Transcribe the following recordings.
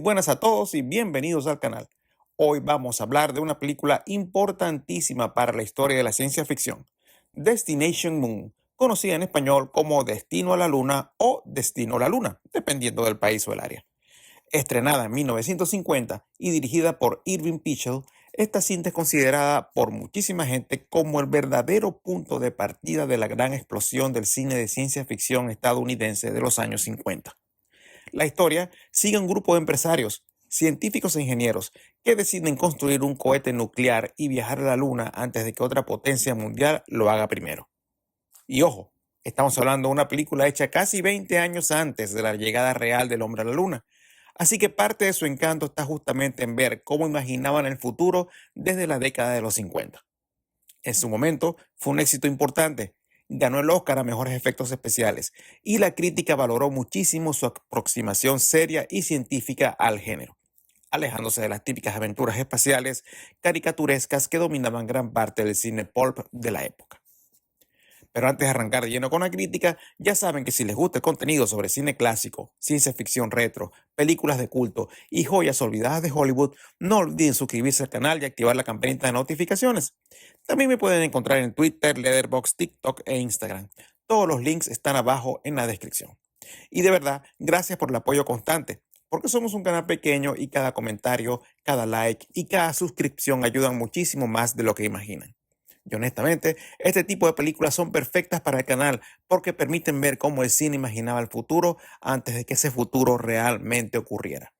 buenas a todos y bienvenidos al canal. Hoy vamos a hablar de una película importantísima para la historia de la ciencia ficción, Destination Moon, conocida en español como Destino a la Luna o Destino a la Luna, dependiendo del país o el área. Estrenada en 1950 y dirigida por Irving Pichel, esta cinta es considerada por muchísima gente como el verdadero punto de partida de la gran explosión del cine de ciencia ficción estadounidense de los años 50. La historia sigue a un grupo de empresarios, científicos e ingenieros que deciden construir un cohete nuclear y viajar a la Luna antes de que otra potencia mundial lo haga primero. Y ojo, estamos hablando de una película hecha casi 20 años antes de la llegada real del hombre a la Luna. Así que parte de su encanto está justamente en ver cómo imaginaban el futuro desde la década de los 50. En su momento fue un éxito importante. Ganó el Oscar a mejores efectos especiales y la crítica valoró muchísimo su aproximación seria y científica al género, alejándose de las típicas aventuras espaciales caricaturescas que dominaban gran parte del cine pulp de la época. Pero antes de arrancar de lleno con la crítica, ya saben que si les gusta el contenido sobre cine clásico, ciencia ficción retro, películas de culto y joyas olvidadas de Hollywood, no olviden suscribirse al canal y activar la campanita de notificaciones. También me pueden encontrar en Twitter, Letterboxd, TikTok e Instagram. Todos los links están abajo en la descripción. Y de verdad, gracias por el apoyo constante, porque somos un canal pequeño y cada comentario, cada like y cada suscripción ayudan muchísimo más de lo que imaginan. Y honestamente, este tipo de películas son perfectas para el canal porque permiten ver cómo el cine imaginaba el futuro antes de que ese futuro realmente ocurriera.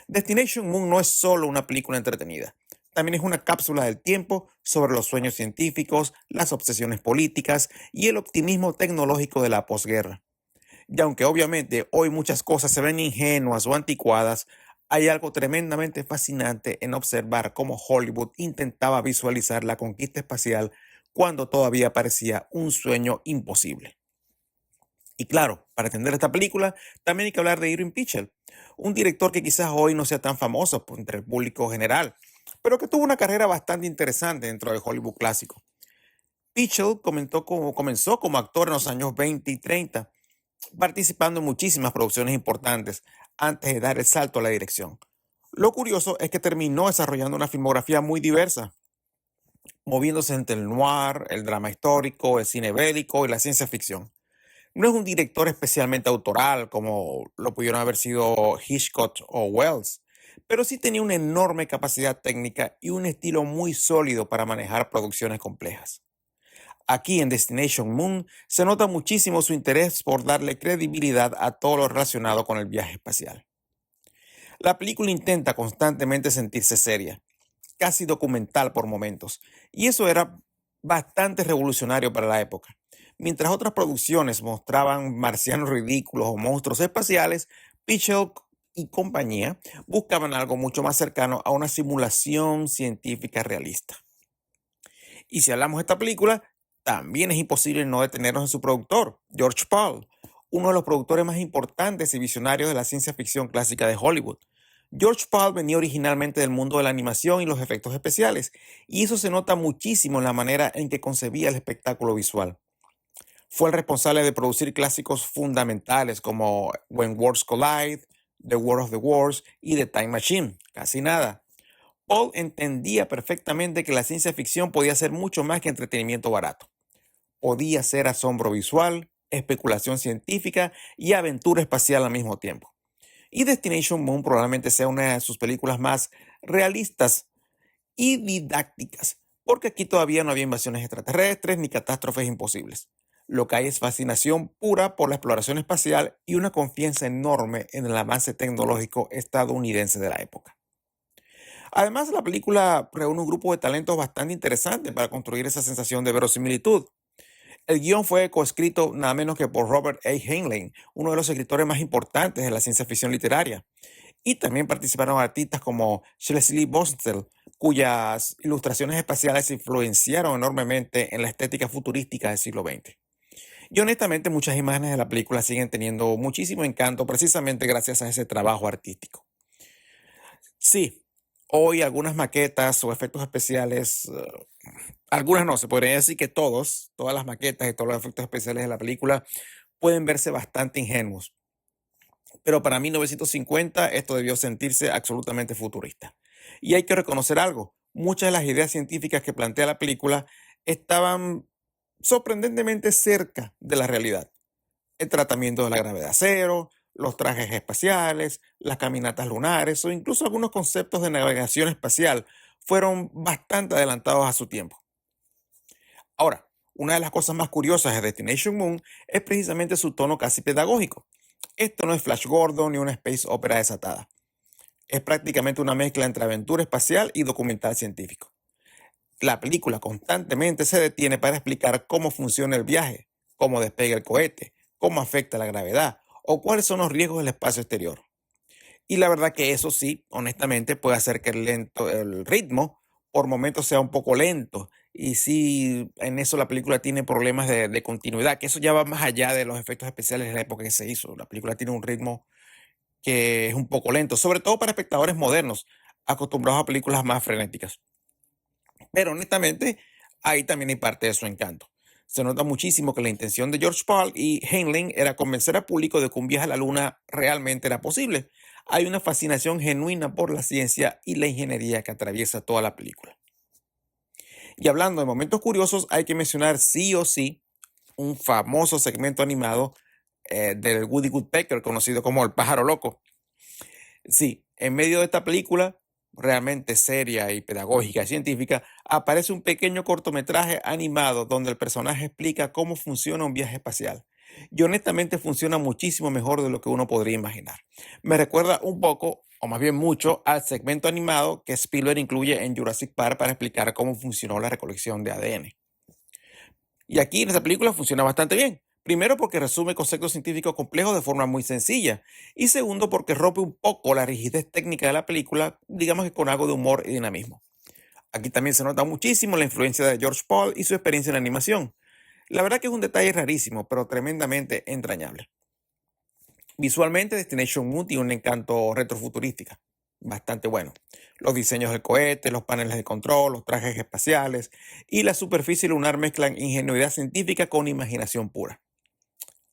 Destination Moon no es solo una película entretenida, también es una cápsula del tiempo sobre los sueños científicos, las obsesiones políticas y el optimismo tecnológico de la posguerra. Y aunque obviamente hoy muchas cosas se ven ingenuas o anticuadas, hay algo tremendamente fascinante en observar cómo Hollywood intentaba visualizar la conquista espacial cuando todavía parecía un sueño imposible. Y claro, para entender esta película, también hay que hablar de Irving Pichel, un director que quizás hoy no sea tan famoso entre el público general, pero que tuvo una carrera bastante interesante dentro del Hollywood clásico. Pichel comenzó como actor en los años 20 y 30, participando en muchísimas producciones importantes antes de dar el salto a la dirección. Lo curioso es que terminó desarrollando una filmografía muy diversa, moviéndose entre el noir, el drama histórico, el cine bélico y la ciencia ficción. No es un director especialmente autoral como lo pudieron haber sido Hitchcock o Wells, pero sí tenía una enorme capacidad técnica y un estilo muy sólido para manejar producciones complejas. Aquí en Destination Moon se nota muchísimo su interés por darle credibilidad a todo lo relacionado con el viaje espacial. La película intenta constantemente sentirse seria, casi documental por momentos, y eso era bastante revolucionario para la época. Mientras otras producciones mostraban marcianos ridículos o monstruos espaciales, Pichel y compañía buscaban algo mucho más cercano a una simulación científica realista. Y si hablamos de esta película, también es imposible no detenernos en su productor, George Pal, uno de los productores más importantes y visionarios de la ciencia ficción clásica de Hollywood. George Pal venía originalmente del mundo de la animación y los efectos especiales, y eso se nota muchísimo en la manera en que concebía el espectáculo visual. Fue el responsable de producir clásicos fundamentales como When Worlds Collide, The War of the Worlds y The Time Machine, casi nada. Paul entendía perfectamente que la ciencia ficción podía ser mucho más que entretenimiento barato. Podía ser asombro visual, especulación científica y aventura espacial al mismo tiempo. Y Destination Moon probablemente sea una de sus películas más realistas y didácticas, porque aquí todavía no había invasiones extraterrestres ni catástrofes imposibles. Lo que hay es fascinación pura por la exploración espacial y una confianza enorme en el avance tecnológico estadounidense de la época. Además, la película reúne un grupo de talentos bastante interesante para construir esa sensación de verosimilitud. El guión fue coescrito nada menos que por Robert A. Heinlein, uno de los escritores más importantes de la ciencia ficción literaria. Y también participaron artistas como Shelley Bostel, cuyas ilustraciones espaciales influenciaron enormemente en la estética futurística del siglo XX. Y honestamente, muchas imágenes de la película siguen teniendo muchísimo encanto precisamente gracias a ese trabajo artístico. Sí, hoy algunas maquetas o efectos especiales, algunas no, se podría decir que todas las maquetas y todos los efectos especiales de la película pueden verse bastante ingenuos. Pero para 1950 esto debió sentirse absolutamente futurista. Y hay que reconocer algo, muchas de las ideas científicas que plantea la película estaban sorprendentemente cerca de la realidad. El tratamiento de la gravedad cero, los trajes espaciales, las caminatas lunares o incluso algunos conceptos de navegación espacial fueron bastante adelantados a su tiempo. Ahora, una de las cosas más curiosas de Destination Moon es precisamente su tono casi pedagógico. Esto no es Flash Gordon ni una space opera desatada. Es prácticamente una mezcla entre aventura espacial y documental científico. La película constantemente se detiene para explicar cómo funciona el viaje, cómo despega el cohete, cómo afecta la gravedad o cuáles son los riesgos del espacio exterior. Y la verdad que eso sí, honestamente, puede hacer que el ritmo por momentos sea un poco lento. Y sí, en eso la película tiene problemas de continuidad, que eso ya va más allá de los efectos especiales de la época que se hizo. La película tiene un ritmo que es un poco lento, sobre todo para espectadores modernos, acostumbrados a películas más frenéticas. Pero honestamente, ahí también hay parte de su encanto. Se nota muchísimo que la intención de George Pal y Heinlein era convencer al público de que un viaje a la Luna realmente era posible. Hay una fascinación genuina por la ciencia y la ingeniería que atraviesa toda la película. Y hablando de momentos curiosos, hay que mencionar sí o sí un famoso segmento animado del Woody Woodpecker, conocido como el pájaro loco. Sí, en medio de esta película, realmente seria y pedagógica y científica, aparece un pequeño cortometraje animado donde el personaje explica cómo funciona un viaje espacial. Y honestamente funciona muchísimo mejor de lo que uno podría imaginar. Me recuerda un poco, o más bien mucho, al segmento animado que Spielberg incluye en Jurassic Park para explicar cómo funcionó la recolección de ADN. Y aquí en esta película funciona bastante bien. Primero porque resume conceptos científicos complejos de forma muy sencilla. Y segundo porque rompe un poco la rigidez técnica de la película, digamos que con algo de humor y dinamismo. Aquí también se nota muchísimo la influencia de George Paul y su experiencia en la animación. La verdad que es un detalle rarísimo, pero tremendamente entrañable. Visualmente, Destination Moon tiene un encanto retrofuturística, bastante bueno. Los diseños del cohete, los paneles de control, los trajes espaciales y la superficie lunar mezclan ingenuidad científica con imaginación pura.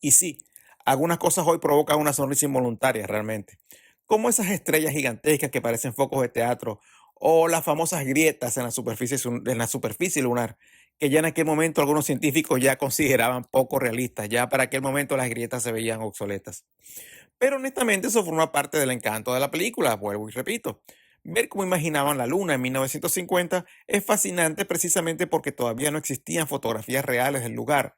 Y sí, algunas cosas hoy provocan una sonrisa involuntaria realmente, como esas estrellas gigantescas que parecen focos de teatro o las famosas grietas en la superficie lunar, que ya en aquel momento algunos científicos ya consideraban poco realistas, ya para aquel momento las grietas se veían obsoletas. Pero honestamente eso forma parte del encanto de la película, vuelvo y repito. Ver cómo imaginaban la luna en 1950 es fascinante precisamente porque todavía no existían fotografías reales del lugar.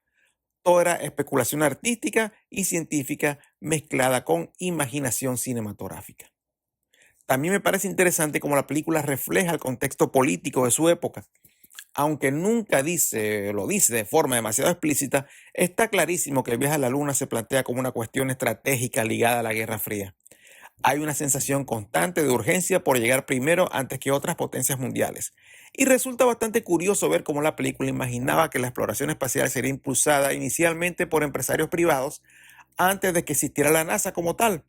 Todo era especulación artística y científica mezclada con imaginación cinematográfica. También me parece interesante cómo la película refleja el contexto político de su época. Aunque nunca lo dice de forma demasiado explícita, está clarísimo que el viaje a la Luna se plantea como una cuestión estratégica ligada a la Guerra Fría. Hay una sensación constante de urgencia por llegar primero antes que otras potencias mundiales. Y resulta bastante curioso ver cómo la película imaginaba que la exploración espacial sería impulsada inicialmente por empresarios privados antes de que existiera la NASA como tal.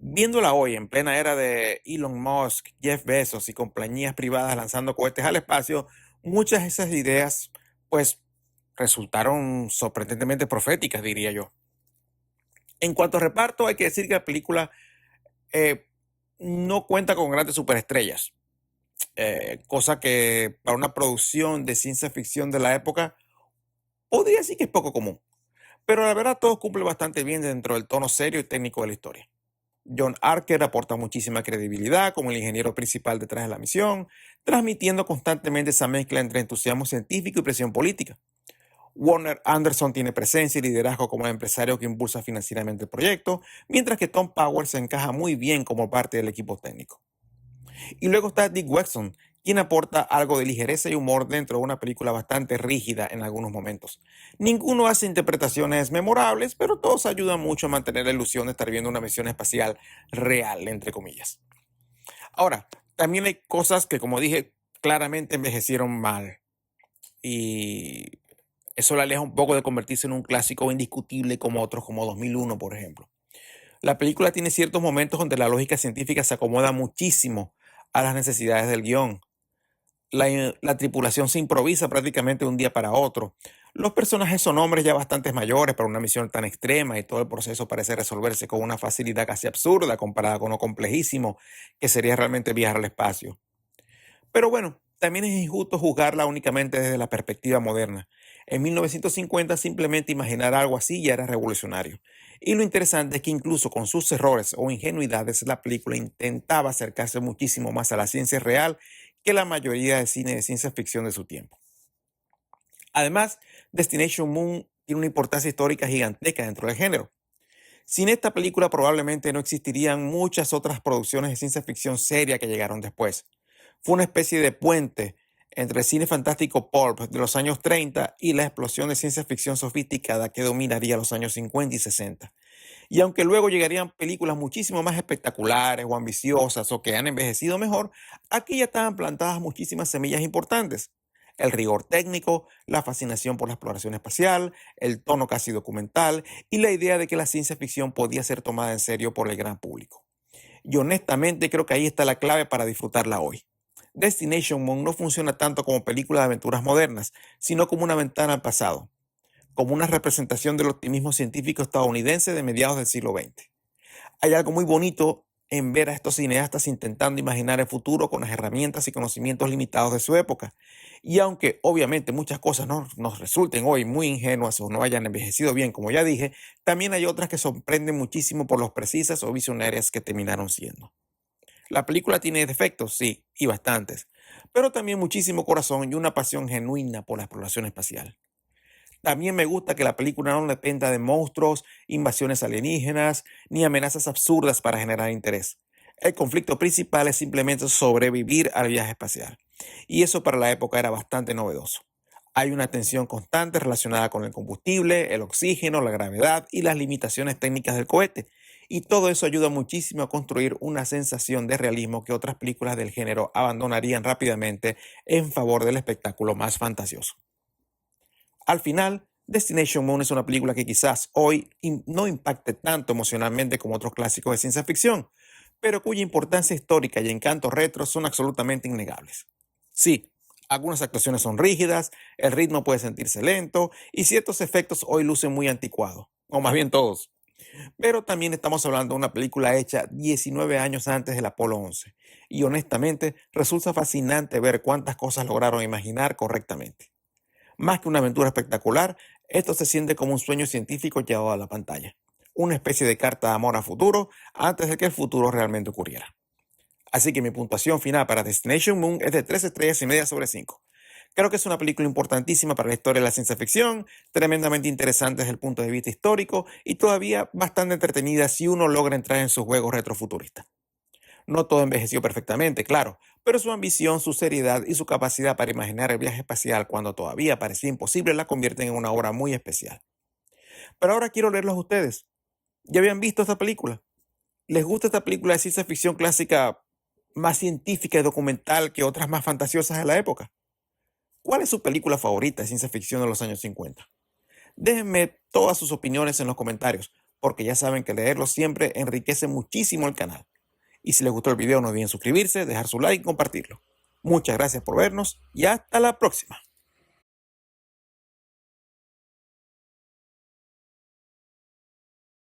Viéndola hoy, en plena era de Elon Musk, Jeff Bezos y compañías privadas lanzando cohetes al espacio, muchas de esas ideas, pues, resultaron sorprendentemente proféticas, diría yo. En cuanto a reparto, hay que decir que la película eh, no cuenta con grandes superestrellas, cosa que para una producción de ciencia ficción de la época podría decir que es poco común. Pero la verdad todo cumple bastante bien dentro del tono serio y técnico de la historia. John Archer aporta muchísima credibilidad como el ingeniero principal detrás de la misión, transmitiendo constantemente esa mezcla entre entusiasmo científico y presión política. Warner Anderson tiene presencia y liderazgo como el empresario que impulsa financieramente el proyecto, mientras que Tom Powers se encaja muy bien como parte del equipo técnico. Y luego está Dick Wexton, quien aporta algo de ligereza y humor dentro de una película bastante rígida en algunos momentos. Ninguno hace interpretaciones memorables, pero todos ayudan mucho a mantener la ilusión de estar viendo una misión espacial real, entre comillas. Ahora, también hay cosas que, como dije, claramente envejecieron mal. Y eso la aleja un poco de convertirse en un clásico indiscutible como otros, como 2001, por ejemplo. La película tiene ciertos momentos donde la lógica científica se acomoda muchísimo a las necesidades del guión. La tripulación se improvisa prácticamente de un día para otro. Los personajes son hombres ya bastante mayores para una misión tan extrema y todo el proceso parece resolverse con una facilidad casi absurda comparada con lo complejísimo que sería realmente viajar al espacio. Pero bueno, también es injusto juzgarla únicamente desde la perspectiva moderna. En 1950 simplemente imaginar algo así ya era revolucionario. Y lo interesante es que incluso con sus errores o ingenuidades, la película intentaba acercarse muchísimo más a la ciencia real que la mayoría de cine de ciencia ficción de su tiempo. Además, Destination Moon tiene una importancia histórica gigantesca dentro del género. Sin esta película probablemente no existirían muchas otras producciones de ciencia ficción seria que llegaron después. Fue una especie de puente entre el cine fantástico pulp de los años 30 y la explosión de ciencia ficción sofisticada que dominaría los años 50 y 60. Y aunque luego llegarían películas muchísimo más espectaculares o ambiciosas o que han envejecido mejor, aquí ya estaban plantadas muchísimas semillas importantes. El rigor técnico, la fascinación por la exploración espacial, el tono casi documental y la idea de que la ciencia ficción podía ser tomada en serio por el gran público. Y honestamente creo que ahí está la clave para disfrutarla hoy. Destination Moon no funciona tanto como película de aventuras modernas, sino como una ventana al pasado, como una representación del optimismo científico estadounidense de mediados del siglo XX. Hay algo muy bonito en ver a estos cineastas intentando imaginar el futuro con las herramientas y conocimientos limitados de su época. Y aunque obviamente muchas cosas nos resulten hoy muy ingenuas o no hayan envejecido bien, como ya dije, también hay otras que sorprenden muchísimo por lo precisas o visionarias que terminaron siendo. La película tiene defectos, sí, y bastantes, pero también muchísimo corazón y una pasión genuina por la exploración espacial. También me gusta que la película no dependa de monstruos, invasiones alienígenas, ni amenazas absurdas para generar interés. El conflicto principal es simplemente sobrevivir al viaje espacial. Y eso para la época era bastante novedoso. Hay una tensión constante relacionada con el combustible, el oxígeno, la gravedad y las limitaciones técnicas del cohete. Y todo eso ayuda muchísimo a construir una sensación de realismo que otras películas del género abandonarían rápidamente en favor del espectáculo más fantasioso. Al final, Destination Moon es una película que quizás hoy no impacte tanto emocionalmente como otros clásicos de ciencia ficción, pero cuya importancia histórica y encanto retro son absolutamente innegables. Sí, algunas actuaciones son rígidas, el ritmo puede sentirse lento y ciertos efectos hoy lucen muy anticuados, o más bien todos. Pero también estamos hablando de una película hecha 19 años antes del Apolo 11 y honestamente resulta fascinante ver cuántas cosas lograron imaginar correctamente. Más que una aventura espectacular, esto se siente como un sueño científico llevado a la pantalla, una especie de carta de amor a futuro antes de que el futuro realmente ocurriera. Así que mi puntuación final para Destination Moon es de 3 estrellas y media sobre 5. Creo que es una película importantísima para la historia de la ciencia ficción, tremendamente interesante desde el punto de vista histórico y todavía bastante entretenida si uno logra entrar en sus juegos retrofuturistas. No todo envejeció perfectamente, claro, pero su ambición, su seriedad y su capacidad para imaginar el viaje espacial cuando todavía parecía imposible la convierten en una obra muy especial. Pero ahora quiero leerlos a ustedes. ¿Ya habían visto esta película? ¿Les gusta esta película de ciencia ficción clásica más científica y documental que otras más fantasiosas de la época? ¿Cuál es su película favorita de ciencia ficción de los años 50? Déjenme todas sus opiniones en los comentarios, porque ya saben que leerlos siempre enriquece muchísimo el canal. Y si les gustó el video no olviden suscribirse, dejar su like y compartirlo. Muchas gracias por vernos y hasta la próxima.